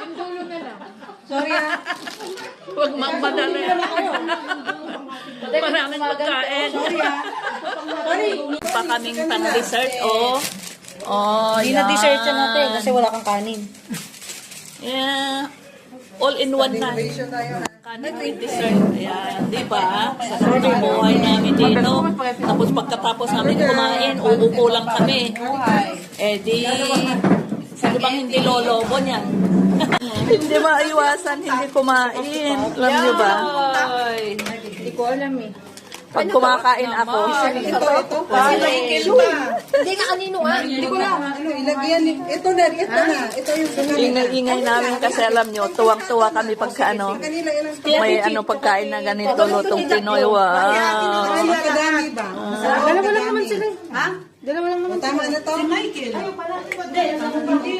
Yung dulo na lang. Sorry ah. Huwag magmadali. Maraming pagkain. Sorry ah. Pa kaming pang-dessert, oh. Oh, Hindi na dessert yan natin kasi wala kang kanin. Yeah. All in one na. Kanin with dessert. Ayan, di ba? Sarap ng buhay namin dito. Tapos pagkatapos namin kumain, uupo lang kami. Eh di, sino bang hindi lolobo niyan? Hindi maiwasan, hindi kumain. Alam niyo ba? Hindi ko alam eh. Pag kumakain ako, Ito. Hindi ka kanino nga. Hindi ko lang. Ano, ilagyan ni... Ito na. Ito yung ingay namin kasi alam nyo, tuwang-tuwa kami pagka ano, kanila. Ilang may ano pagkain na ganito, lutong Pinoy. Wow! kadami ba? Dalawa lang naman sila. Ha? Dalawa lang naman. Tama na to? Si Michael.